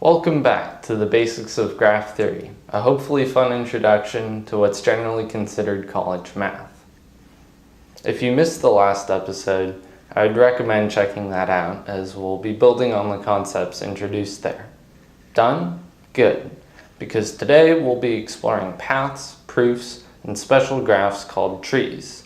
Welcome back to the basics of graph theory, a hopefully fun introduction to what's generally considered college math. If you missed the last episode, I would recommend checking that out as we'll be building on the concepts introduced there. Done? Good, because today we'll be exploring paths, proofs, and special graphs called trees.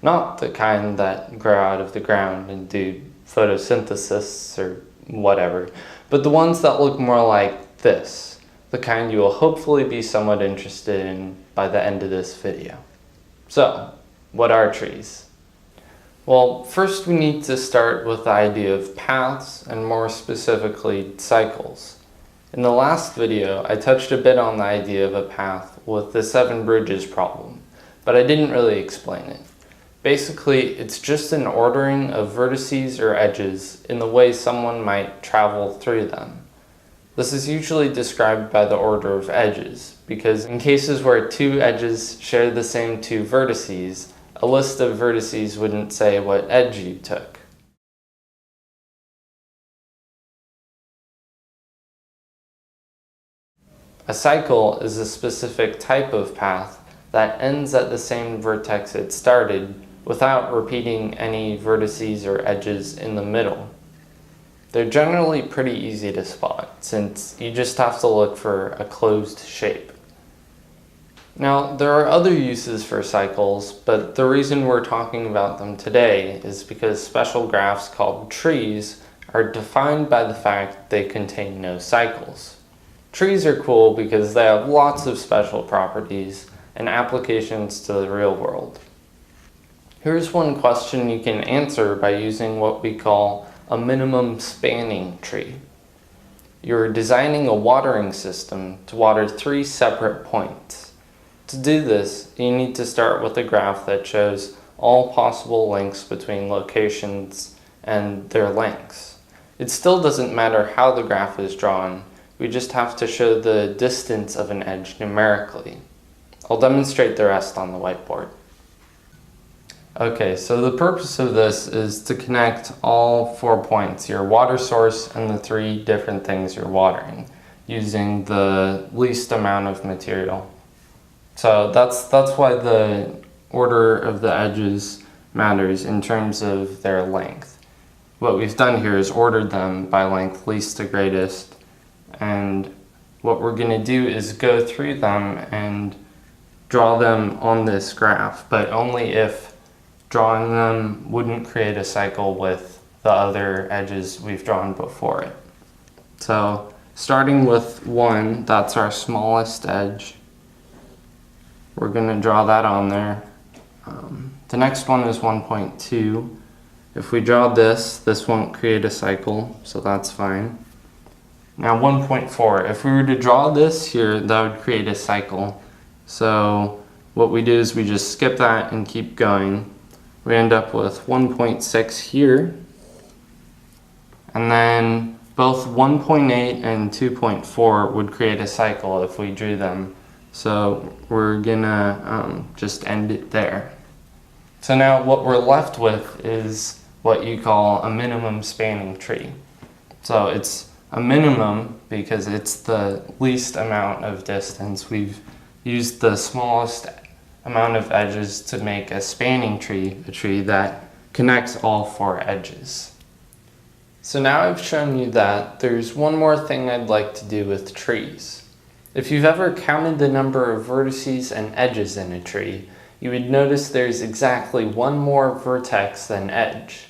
Not the kind that grow out of the ground and do photosynthesis or whatever, but the ones that look more like this, the kind you will hopefully be somewhat interested in by the end of this video. So, what are trees? Well, first we need to start with the idea of paths and more specifically cycles. In the last video, I touched a bit on the idea of a path with the 7 bridges problem, but I didn't really explain it. Basically, it's just an ordering of vertices or edges in the way someone might travel through them. This is usually described by the order of edges, because in cases where 2 edges share the same 2 vertices, a list of vertices wouldn't say what edge you took. A cycle is a specific type of path that ends at the same vertex it started without repeating any vertices or edges in the middle. They're generally pretty easy to spot, since you just have to look for a closed shape. Now, there are other uses for cycles, but the reason we're talking about them today is because special graphs called trees are defined by the fact they contain no cycles. Trees are cool because they have lots of special properties and applications to the real world. Here's one question you can answer by using what we call a minimum spanning tree. You're designing a watering system to water 3 separate points. To do this, you need to start with a graph that shows all possible links between locations and their lengths. It still doesn't matter how the graph is drawn, we just have to show the distance of an edge numerically. I'll demonstrate the rest on the whiteboard. Okay, so the purpose of this is to connect all 4 points, your water source and the 3 different things you're watering, using the least amount of material. So that's why the order of the edges matters in terms of their length. What we've done here is ordered them by length least to greatest, and what we're going to do is go through them and draw them on this graph, but only if drawing them wouldn't create a cycle with the other edges we've drawn before it. So starting with 1, that's our smallest edge. We're going to draw that on there. The next one is 1.2. If we draw this won't create a cycle, so that's fine. Now 1.4, if we were to draw this here, that would create a cycle. So what we do is we just skip that and keep going. We end up with 1.6 here, and then both 1.8 and 2.4 would create a cycle if we drew them. So we're gonna just end it there. So now what we're left with is what you call a minimum spanning tree. So it's a minimum because it's the least amount of distance. We've used the smallest amount of edges to make a spanning tree, a tree that connects all 4 edges. So now I've shown you that, there's one more thing I'd like to do with trees. If you've ever counted the number of vertices and edges in a tree, you would notice there's exactly 1 more vertex than edge.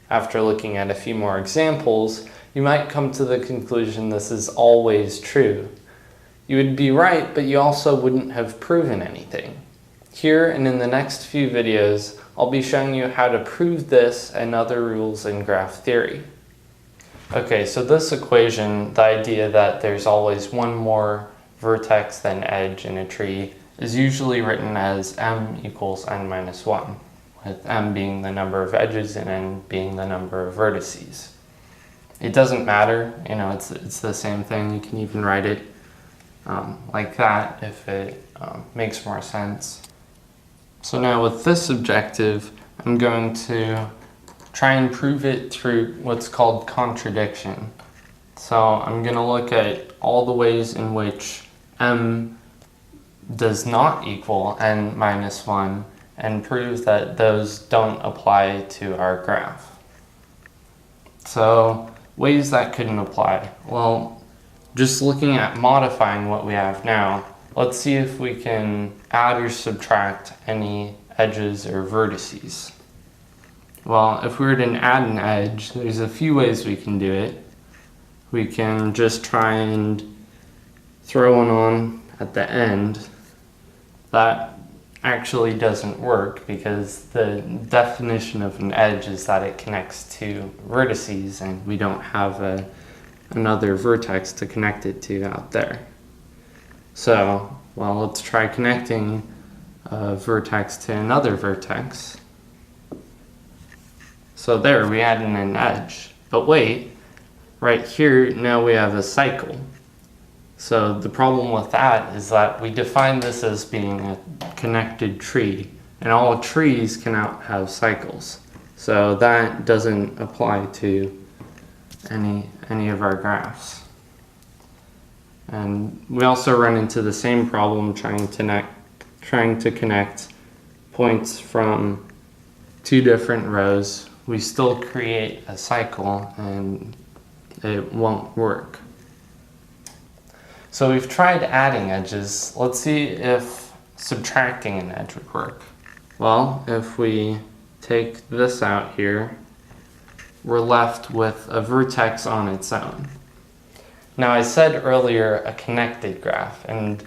After looking at a few more examples, you might come to the conclusion this is always true. You would be right, but you also wouldn't have proven anything. Here and in the next few videos, I'll be showing you how to prove this and other rules in graph theory. Okay, so this equation, the idea that there's always 1 more vertex than edge in a tree, is usually written as m equals n minus 1, with m being the number of edges and n being the number of vertices. It doesn't matter, it's the same thing. You can even write it like that if it makes more sense. So now with this objective, I'm going to try and prove it through what's called contradiction. So I'm going to look at all the ways in which m does not equal n minus 1 and prove that those don't apply to our graph. So ways that couldn't apply. Well, just looking at modifying what we have now, let's see if we can add or subtract any edges or vertices. Well, if we were to add an edge, there's a few ways we can do it. We can just try and throw one on at the end. That actually doesn't work because the definition of an edge is that it connects to vertices, and we don't have another vertex to connect it to out there. So, well, let's try connecting a vertex to another vertex. So there, we add in an edge. But wait, right here, now we have a cycle. So the problem with that is that we define this as being a connected tree, and all trees cannot have cycles. So that doesn't apply to any of our graphs. And we also run into the same problem trying to connect points from two different rows. We still create a cycle and it won't work. So we've tried adding edges. Let's see if subtracting an edge would work. Well, if we take this out here, we're left with a vertex on its own. Now I said earlier a connected graph, and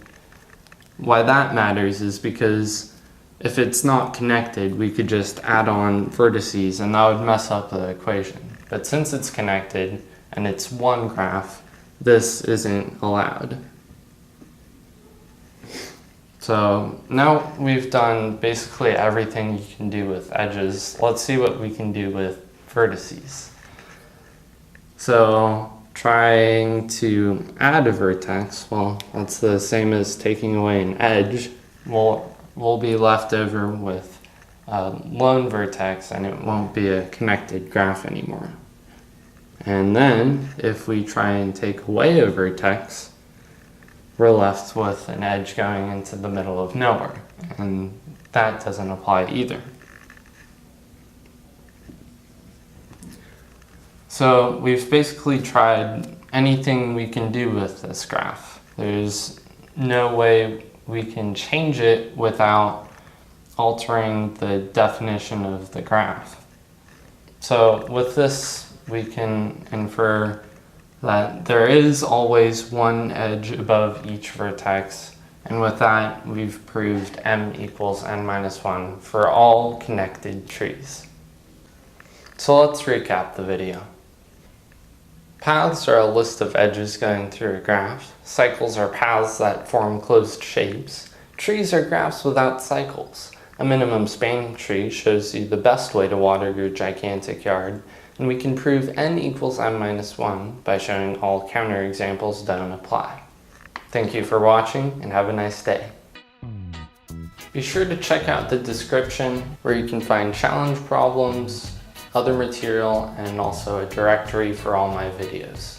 why that matters is because if it's not connected, we could just add on vertices and that would mess up the equation. But since it's connected and it's one graph, this isn't allowed. So now we've done basically everything you can do with edges. Let's see what we can do with vertices. So trying to add a vertex, well, that's the same as taking away an edge. We'll be left over with a lone vertex and it won't be a connected graph anymore. And then if we try and take away a vertex, we're left with an edge going into the middle of nowhere, and that doesn't apply either. So we've basically tried anything we can do with this graph. There's no way we can change it without altering the definition of the graph. So with this, we can infer that there is always one edge above each vertex, and with that we've proved m equals n minus 1 for all connected trees. So let's recap the video. Paths are a list of edges going through a graph. Cycles are paths that form closed shapes. Trees are graphs without cycles. A minimum spanning tree shows you the best way to water your gigantic yard, and we can prove n equals m minus 1 by showing all counterexamples don't apply. Thank you for watching and have a nice day. Be sure to check out the description where you can find challenge problems, other material, and also a directory for all my videos.